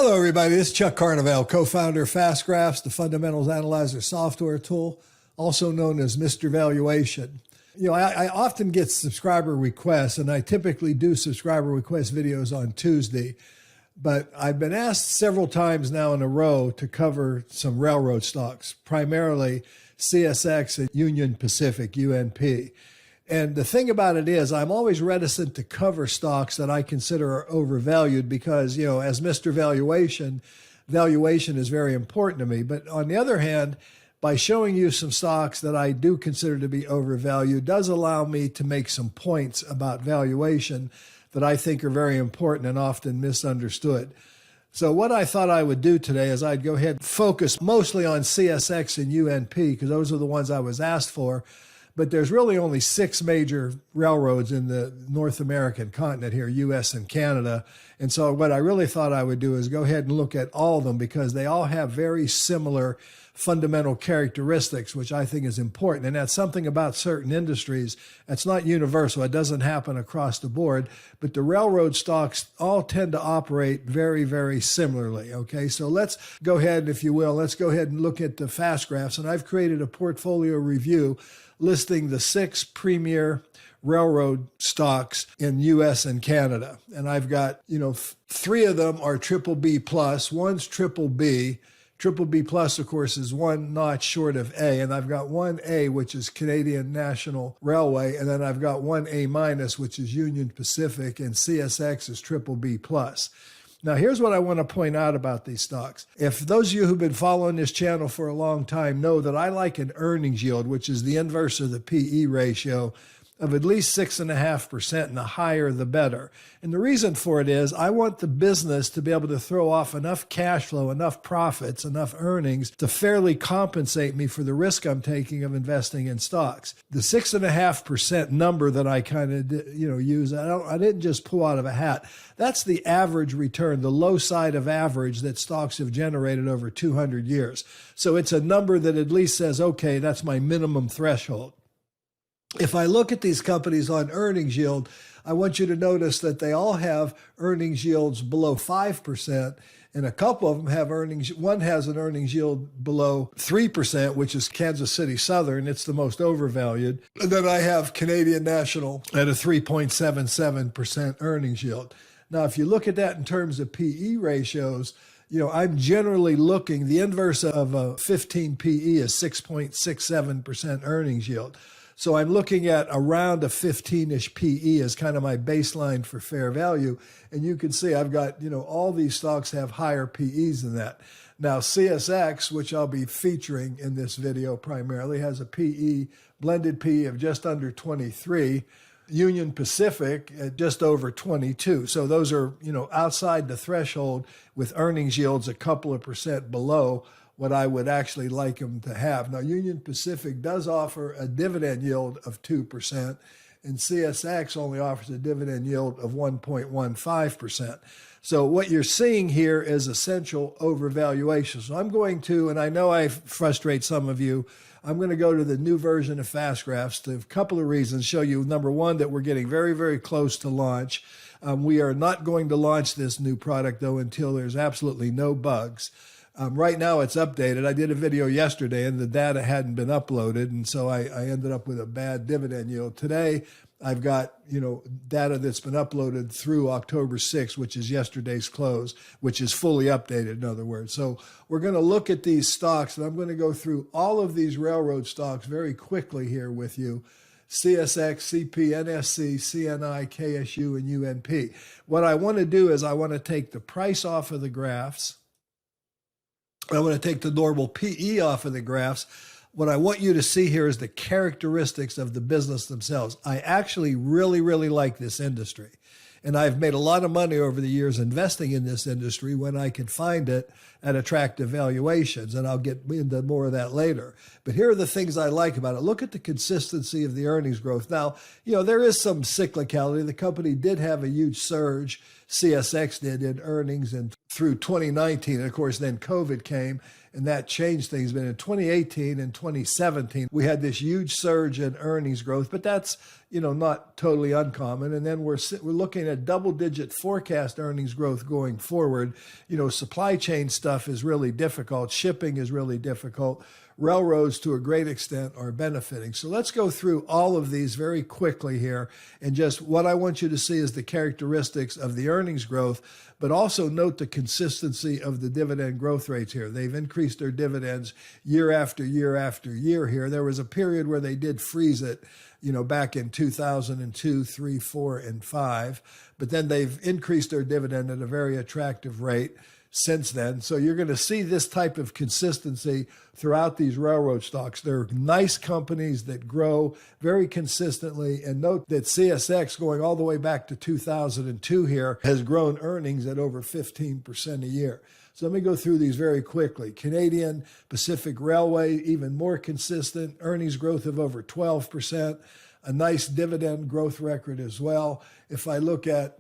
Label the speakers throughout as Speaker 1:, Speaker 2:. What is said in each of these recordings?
Speaker 1: Hello, everybody. This is Chuck Carnevale, co-founder of Fast Graphs, the fundamentals analyzer software tool, also known as Mr. Valuation. I often get subscriber requests, and I typically do subscriber request videos on Tuesday. But I've been asked several times now in a row to cover some railroad stocks, primarily CSX and Union Pacific, UNP. And the thing about it is, I'm always reticent to cover stocks that I consider are overvalued because, as Mr. Valuation, valuation is very important to me. But on the other hand, by showing you some stocks that I do consider to be overvalued does allow me to make some points about valuation that I think are very important and often misunderstood. So what I thought I would do today is I'd go ahead and focus mostly on CSX and UNP because those are the ones I was asked for. But there's really only 6 major railroads in the North American continent here, U.S. and Canada. And so what I really thought I would do is go ahead and look at all of them because they all have very similar fundamental characteristics, which I think is important. And that's something about certain industries that's not universal. It doesn't happen across the board, but the railroad stocks all tend to operate very, very similarly. Okay, so let's go ahead, if you will, let's go ahead and look at the fast graphs. And I've created a portfolio review listing the 6 premier railroad stocks in U.S. and Canada. And I've got, 3 of them are triple B plus, one's triple B. Triple B plus, of course, is one notch short of A. And I've got one A, which is Canadian National Railway. And then I've got one A minus, which is Union Pacific, and CSX is triple B plus. Now, here's what I want to point out about these stocks. If those of you who've been following this channel for a long time know that I like an earnings yield, which is the inverse of the PE ratio, of at least 6.5%, and the higher the better. And the reason for it is I want the business to be able to throw off enough cash flow, enough profits, enough earnings to fairly compensate me for the risk I'm taking of investing in stocks. The 6.5% number that I kind of use, I didn't just pull out of a hat. That's the average return, the low side of average that stocks have generated over 200 years. So it's a number that at least says, okay, that's my minimum threshold. If I look at these companies on earnings yield, I want you to notice that they all have earnings yields below 5%, and a couple of them have one has an earnings yield below 3%, which is Kansas City Southern. It's the most overvalued. And then I have Canadian National at a 3.77% earnings yield. Now, if you look at that in terms of PE ratios, I'm generally looking, the inverse of a 15 PE is 6.67% earnings yield. So I'm looking at around a 15-ish PE as kind of my baseline for fair value. And you can see I've got, all these stocks have higher PEs than that. Now, CSX, which I'll be featuring in this video primarily, has a PE, blended PE of just under 23. Union Pacific at just over 22. So those are, outside the threshold with earnings yields a couple of percent below what I would actually like them to have. Now, Union Pacific does offer a dividend yield of 2%, and CSX only offers a dividend yield of 1.15%. So what you're seeing here is essential overvaluation. So I'm going to, and I know I frustrate some of you, I'm going to go to the new version of Fast Graphs to a couple of reasons, show you, number one, that we're getting very, very close to launch. We are not going to launch this new product, though, until there's absolutely no bugs. Right now it's updated. I did a video yesterday and the data hadn't been uploaded, and so I ended up with a bad dividend yield. Today, I've got, data that's been uploaded through October 6th, which is yesterday's close, which is fully updated, in other words. So we're going to look at these stocks, and I'm going to go through all of these railroad stocks very quickly here with you. CSX, CP, NSC, CNI, KSU, and UNP. What I want to do is I want to take the price off of the graphs. I want to take the normal PE off of the graphs. What I want you to see here is the characteristics of the business themselves. I actually really, really like this industry. And I've made a lot of money over the years investing in this industry when I could find it at attractive valuations. And I'll get into more of that later. But here are the things I like about it. Look at the consistency of the earnings growth. Now, there is some cyclicality. The company did have a huge surge CSX did in earnings and through 2019. And of course, then COVID came and that changed things. But in 2018 and 2017, we had this huge surge in earnings growth, but that's, not totally uncommon. And then we're looking at double-digit forecast earnings growth going forward. Supply chain stuff is really difficult. Shipping is really difficult. Railroads, to a great extent, are benefiting. So let's go through all of these very quickly here. And just what I want you to see is the characteristics of the earnings growth, but also note the consistency of the dividend growth rates here. They've increased their dividends year after year after year here. There was a period where they did freeze it, back in 2002, 3, 4, and 5. But then they've increased their dividend at a very attractive rate since then. So you're going to see this type of consistency throughout these railroad stocks. They're nice companies that grow very consistently. And note that CSX, going all the way back to 2002 here, has grown earnings at over 15% a year. So let me go through these very quickly. Canadian Pacific Railway, even more consistent, earnings growth of over 12%, a nice dividend growth record as well. If I look at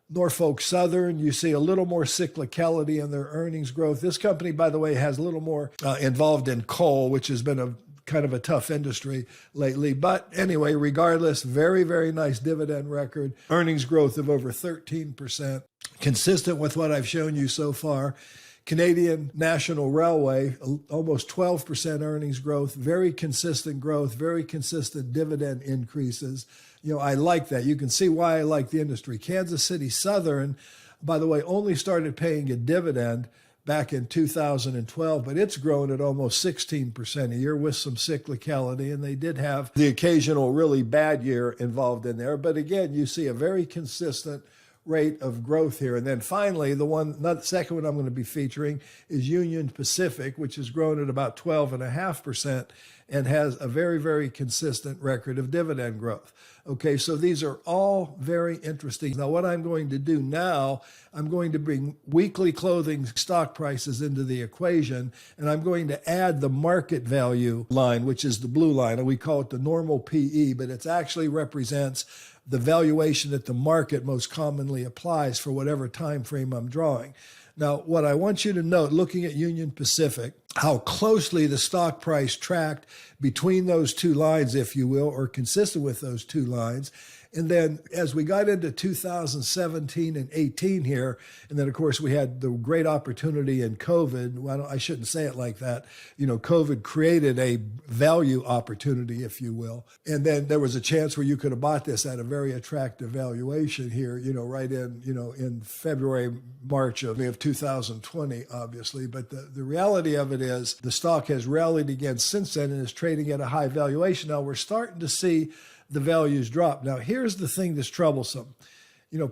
Speaker 1: Norfolk Southern, you see a little more cyclicality in their earnings growth. This company, by the way, has a little more involved in coal, which has been a kind of a tough industry lately. But anyway, regardless, very, very nice dividend record, earnings growth of over 13%, consistent with what I've shown you so far. Canadian National Railway, almost 12% earnings growth, very consistent growth, very consistent dividend increases. I like that. You can see why I like the industry. Kansas City Southern, by the way, only started paying a dividend back in 2012, but it's grown at almost 16% a year with some cyclicality, and they did have the occasional really bad year involved in there. But again, you see a very consistent rate of growth here. And then finally, the second one I'm going to be featuring is Union Pacific, which has grown at about 12.5% and has a very, very consistent record of dividend growth. Okay, so these are all very interesting. Now, what I'm going to do now, I'm going to bring weekly clothing stock prices into the equation, and I'm going to add the market value line, which is the blue line, and we call it the normal PE, but it actually represents the valuation that the market most commonly applies for whatever time frame I'm drawing. Now, what I want you to note, looking at Union Pacific, how closely the stock price tracked between those two lines, if you will, or consistent with those two lines. And then as we got into 2017 and 18 here, and then of course we had the great opportunity in COVID. Well, I shouldn't say it like that. COVID created a value opportunity, if you will. And then there was a chance where you could have bought this at a very attractive valuation here, right in February, March of 2020, obviously. But the reality of it is the stock has rallied again since then and is trading at a high valuation. Now we're starting to see the values drop. Now, here's the thing that's troublesome.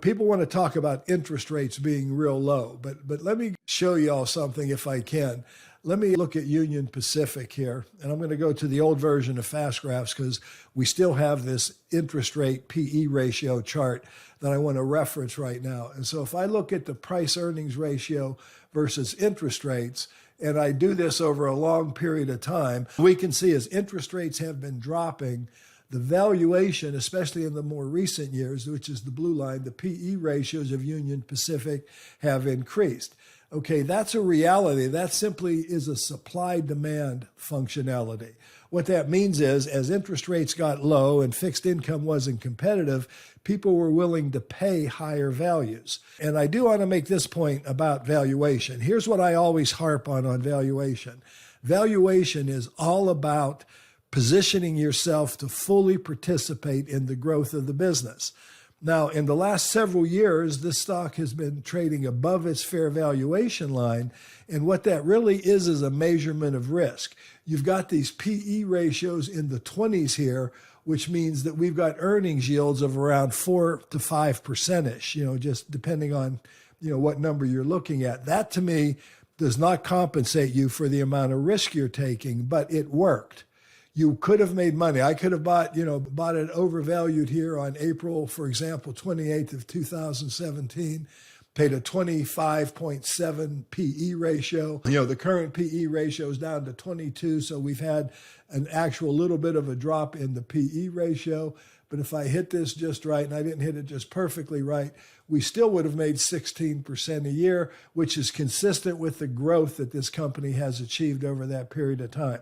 Speaker 1: People want to talk about interest rates being real low, but let me show you all something if I can. Let me look at Union Pacific here, and I'm going to go to the old version of Fast Graphs because we still have this interest rate PE ratio chart that I want to reference right now. And so if I look at the price earnings ratio versus interest rates, and I do this over a long period of time, we can see as interest rates have been dropping, the valuation, especially in the more recent years, which is the blue line, the PE ratios of Union Pacific have increased. Okay, that's a reality. That simply is a supply-demand functionality. What that means is, as interest rates got low and fixed income wasn't competitive, people were willing to pay higher values. And I do want to make this point about valuation. Here's what I always harp on valuation. Valuation is all about positioning yourself to fully participate in the growth of the business. Now, in the last several years, this stock has been trading above its fair valuation line. And what that really is a measurement of risk. You've got these PE ratios in the 20s here, which means that we've got earnings yields of around 4 to 5%-ish, just depending on, what number you're looking at. That to me does not compensate you for the amount of risk you're taking, but it worked. You could have made money. I could have bought it overvalued here on April, for example, 28th of 2017, paid a 25.7 PE ratio. The current PE ratio is down to 22, so we've had an actual little bit of a drop in the PE ratio. but if I hit this just right, and I didn't hit it just perfectly right, we still would have made 16% a year, which is consistent with the growth that this company has achieved over that period of time.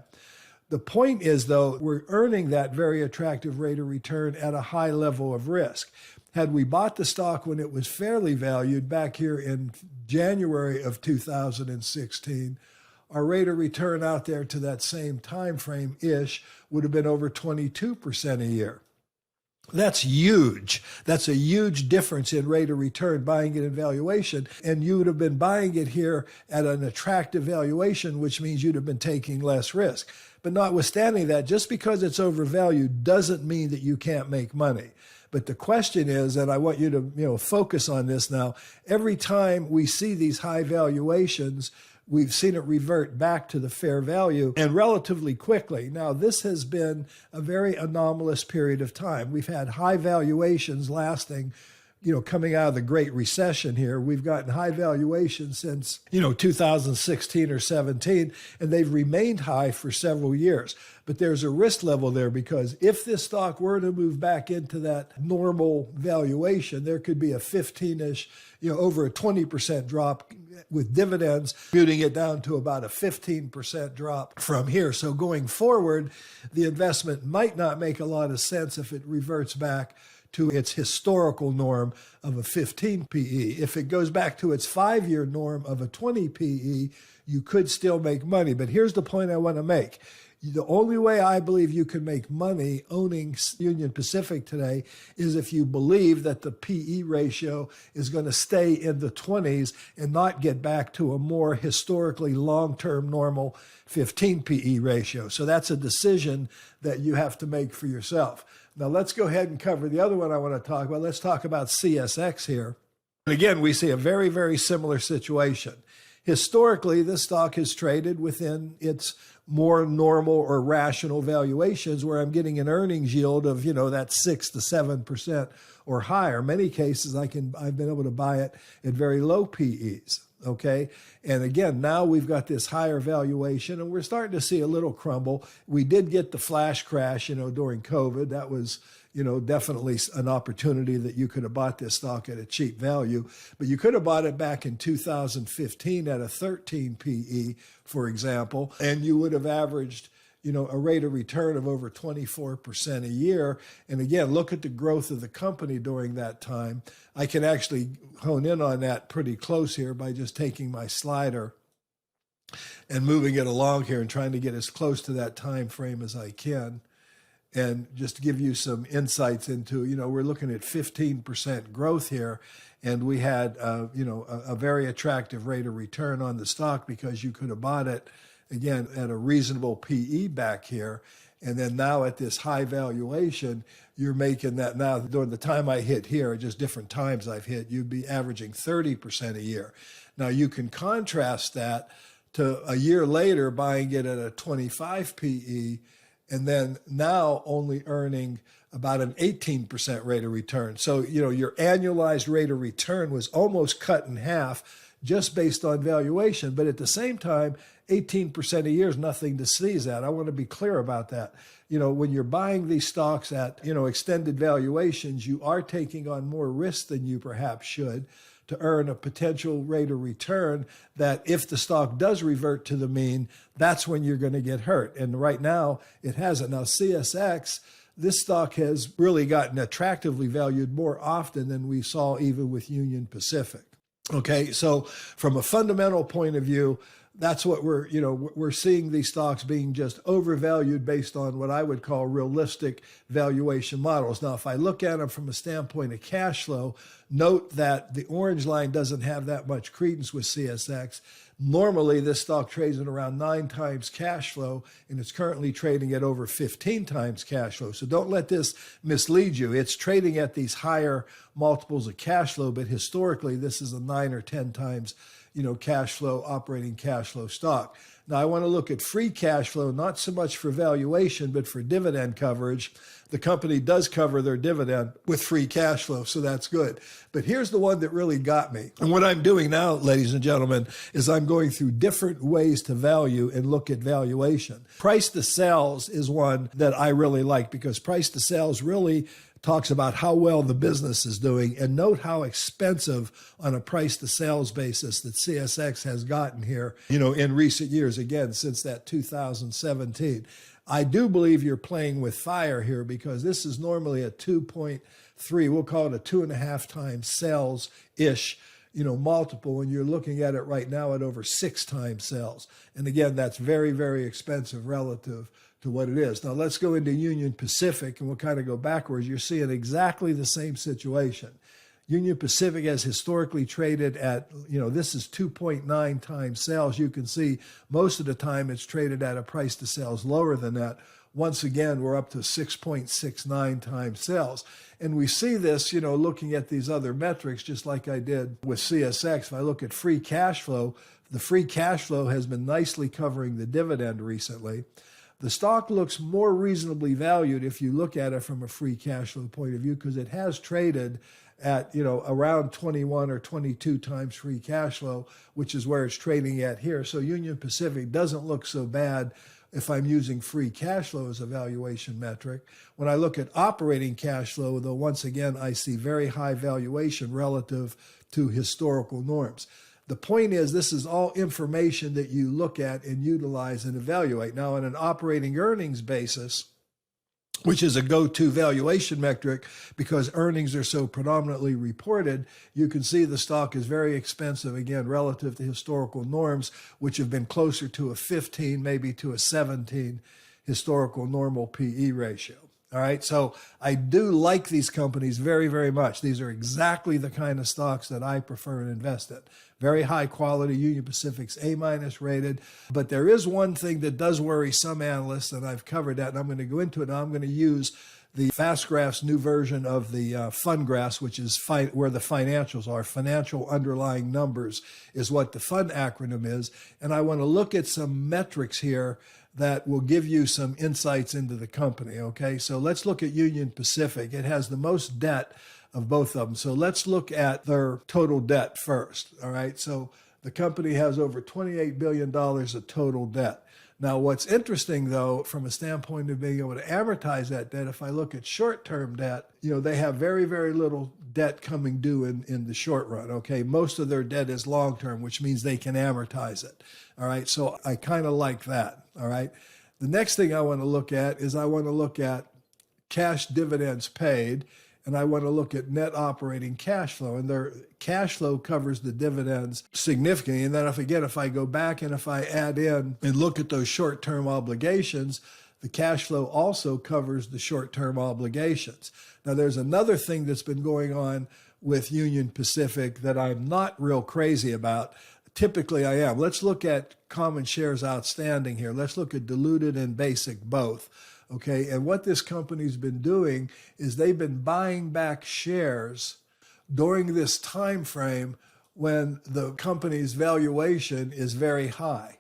Speaker 1: The point is, though, we're earning that very attractive rate of return at a high level of risk. Had we bought the stock when it was fairly valued back here in January of 2016, our rate of return out there to that same time frame-ish would have been over 22% a year. That's huge. That's a huge difference in rate of return, buying it in valuation. And you would have been buying it here at an attractive valuation, which means you'd have been taking less risk. But notwithstanding that, just because it's overvalued doesn't mean that you can't make money. But the question is, and I want you to focus on this now, every time we see these high valuations, we've seen it revert back to the fair value, and relatively quickly. Now, this has been a very anomalous period of time. We've had high valuations lasting, coming out of the Great Recession here. We've gotten high valuations since, 2016 or 17, and they've remained high for several years. But there's a risk level there, because if this stock were to move back into that normal valuation, there could be a 15-ish, over a 20% drop with dividends, muting it down to about a 15% drop from here. So going forward, the investment might not make a lot of sense if it reverts back to its historical norm of a 15 PE. If it goes back to its 5-year norm of a 20 PE, you could still make money. But here's the point I want to make. The only way I believe you can make money owning Union Pacific today is if you believe that the PE ratio is going to stay in the 20s and not get back to a more historically long-term normal 15 PE ratio. So that's a decision that you have to make for yourself. Now let's go ahead and cover the other one I want to talk about. Let's talk about CSX here. And again, we see a very, very similar situation. Historically, this stock has traded within its more normal or rational valuations, where I'm getting an earnings yield of, that 6 to 7% or higher. In many cases, I've been able to buy it at very low PEs. Okay. And again, now we've got this higher valuation, and we're starting to see a little crumble. We did get the flash crash, during COVID. That was, definitely an opportunity that you could have bought this stock at a cheap value, but you could have bought it back in 2015 at a 13 PE, for example, and you would have averaged, a rate of return of over 24% a year. And again, look at the growth of the company during that time. I can actually hone in on that pretty close here by just taking my slider and moving it along here and trying to get as close to that time frame as I can. And just to give you some insights into, we're looking at 15% growth here, and we had, a very attractive rate of return on the stock because you could have bought it, again, at a reasonable PE back here. And then now at this high valuation, you're making that now during the time I hit here, just different times I've hit, you'd be averaging 30% a year. Now you can contrast that to a year later buying it at a 25 PE, and then now only earning about an 18% rate of return. So, your annualized rate of return was almost cut in half just based on valuation. But at the same time, 18% a year is nothing to sneeze at. I want to be clear about that. When you're buying these stocks at, extended valuations, you are taking on more risk than you perhaps should to earn a potential rate of return that if the stock does revert to the mean, that's when you're going to get hurt. And right now, it hasn't. Now, CSX, this stock has really gotten attractively valued more often than we saw even with Union Pacific. Okay, so from a fundamental point of view, that's what we're seeing these stocks being just overvalued based on what I would call realistic valuation models. Now, if I look at them from a standpoint of cash flow, note that the orange line doesn't have that much credence with CSX. Normally, this stock trades at around 9 times cash flow, and it's currently trading at over 15 times cash flow. So don't let this mislead you. It's trading at these higher multiples of cash flow, but historically, this is a 9 or 10 times cash flow, operating cash flow stock. Now, I want to look at free cash flow, not so much for valuation, but for dividend coverage. The company does cover their dividend with free cash flow, so that's good. But here's the one that really got me. And what I'm doing now, ladies and gentlemen, is I'm going through different ways to value and look at valuation. Price to sales is one that I really like because price to sales really talks about how well the business is doing. And note how expensive on a price to sales basis that CSX has gotten here, in recent years, again, since that 2017. I do believe you're playing with fire here because this is normally a 2.3, we'll call it a 2.5 times sales-ish, multiple, and you're looking at it right now at over 6 times sales. And again, that's very, very expensive relative to what it is. Now let's go into Union Pacific and we'll kind of go backwards. You're seeing exactly the same situation. Union Pacific has historically traded at, this is 2.9 times sales. You can see most of the time it's traded at a price to sales lower than that. Once again, we're up to 6.69 times sales. And we see this, looking at these other metrics, just like I did with CSX. If I look at free cash flow, the free cash flow has been nicely covering the dividend recently. The stock looks more reasonably valued if you look at it from a free cash flow point of view, because it has traded at, around 21 or 22 times free cash flow, which is where it's trading at here. So Union Pacific doesn't look so bad if I'm using free cash flow as a valuation metric. When I look at operating cash flow, though, once again, I see very high valuation relative to historical norms. The point is, this is all information that you look at and utilize and evaluate. Now, on an operating earnings basis, which is a go-to valuation metric because earnings are so predominantly reported, you can see the stock is very expensive, again, relative to historical norms, which have been closer to a 15, maybe to a 17 historical normal PE ratio. All right, so I do like these companies very, very much. These are exactly the kind of stocks that I prefer and invest in. Very high quality. Union Pacific's A- rated. But there is one thing that does worry some analysts, and I've covered that, and I'm going to go into it. Now I'm going to use the Fast Graph's new version of the fund graphs, which is where the financials are. Financial underlying numbers is what the fund acronym is. And I want to look at some metrics here that will give you some insights into the company, okay? So let's look at Union Pacific. It has the most debt of both of them. So let's look at their total debt first, all right? So the company has over $28 billion of total debt. Now, what's interesting, though, from a standpoint of being able to amortize that debt, if I look at short-term debt, they have very, very little debt coming due in the short run, okay? Most of their debt is long-term, which means they can amortize it, all right? So I kind of like that, all right? The next thing I want to look at is I want to look at cash dividends paid, and I want to look at net operating cash flow, and their cash flow covers the dividends significantly. And then if I go back and if I add in and look at those short-term obligations, the cash flow also covers the short-term obligations. Now, there's another thing that's been going on with Union Pacific that I'm not real crazy about. Typically, I am. Let's look at common shares outstanding here. Let's look at diluted and basic both. Okay, and what this company's been doing is they've been buying back shares during this time frame when the company's valuation is very high.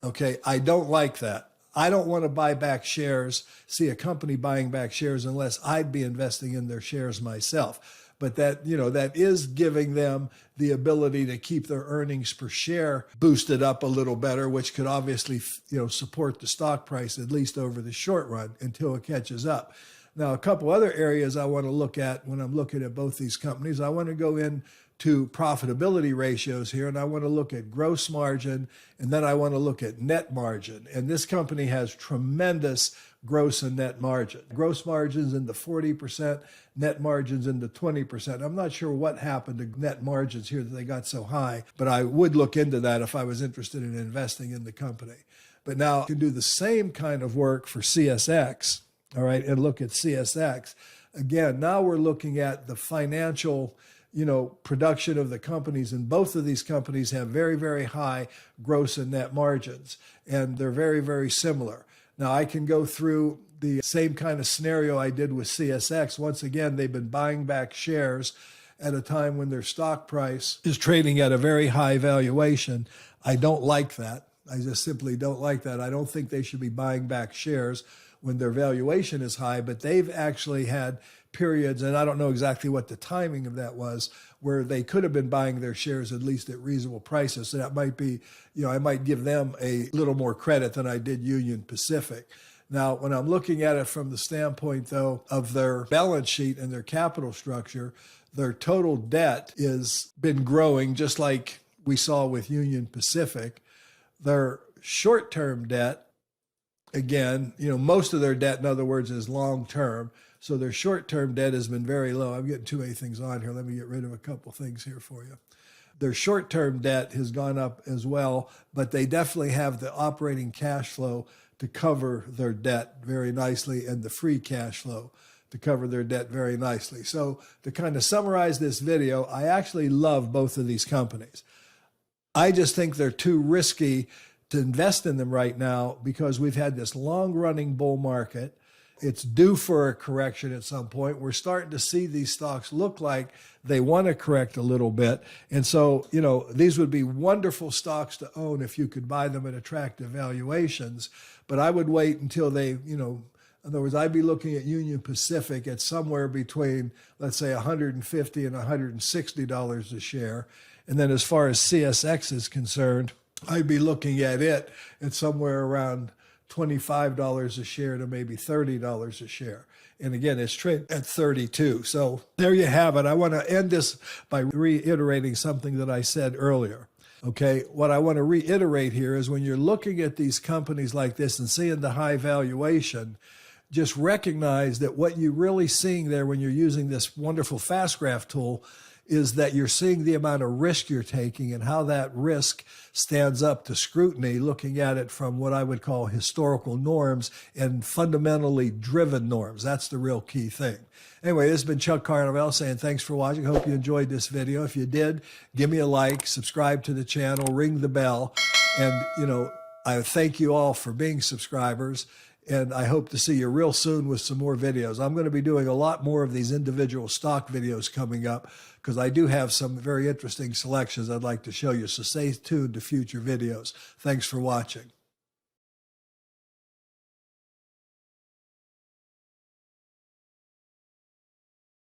Speaker 1: Okay, I don't like that. I don't want to buy back shares, see a company buying back shares unless I'd be investing in their shares myself. But that is giving them the ability to keep their earnings per share boosted up a little better, which could obviously, support the stock price at least over the short run until it catches up. Now, a couple other areas I want to look at when I'm looking at both these companies. I want to go into profitability ratios here, and I want to look at gross margin, and then I want to look at net margin. And this company has tremendous gross and net margin. Gross margins in the 40%, net margins in the 20%. I'm not sure what happened to net margins here that they got so high, but I would look into that if I was interested in investing in the company. But now you can do the same kind of work for CSX, all right, and look at CSX. Again, now we're looking at the financial production of the companies, and both of these companies have very, very high gross and net margins, and they're very, very similar. Now, I can go through the same kind of scenario I did with CSX. Once again, they've been buying back shares at a time when their stock price is trading at a very high valuation. I don't like that. I just simply don't like that. I don't think they should be buying back shares when their valuation is high, but they've actually had periods, and I don't know exactly what the timing of that was, where they could have been buying their shares at least at reasonable prices. So that might be, I might give them a little more credit than I did Union Pacific. Now, when I'm looking at it from the standpoint, though, of their balance sheet and their capital structure, their total debt has been growing just like we saw with Union Pacific. Their short-term debt, again, most of their debt, in other words, is long-term. So their short-term debt has been very low. I'm getting too many things on here. Let me get rid of a couple things here for you. Their short-term debt has gone up as well, but they definitely have the operating cash flow to cover their debt very nicely and the free cash flow to cover their debt very nicely. So to kind of summarize this video, I actually love both of these companies. I just think they're too risky to invest in them right now because we've had this long-running bull market. It's due for a correction at some point. We're starting to see these stocks look like they want to correct a little bit. And so, these would be wonderful stocks to own if you could buy them at attractive valuations. But I would wait until they, in other words, I'd be looking at Union Pacific at somewhere between, let's say, $150 and $160 a share. And then as far as CSX is concerned, I'd be looking at it at somewhere around $25 a share to maybe $30 a share. And again, it's trading at 32. So there you have it. I want to end this by reiterating something that I said earlier. Okay, what I want to reiterate here is when you're looking at these companies like this and seeing the high valuation, just recognize that what you're really seeing there when you're using this wonderful fast graph tool is that you're seeing the amount of risk you're taking and how that risk stands up to scrutiny, looking at it from what I would call historical norms and fundamentally driven norms. That's the real key thing. Anyway, this has been Chuck Carnevale saying thanks for watching. Hope you enjoyed this video. If you did, give me a like, subscribe to the channel, ring the bell. And, I thank you all for being subscribers. And I hope to see you real soon with some more videos. I'm going to be doing a lot more of these individual stock videos coming up because I do have some very interesting selections I'd like to show you. So stay tuned to future videos. Thanks for watching.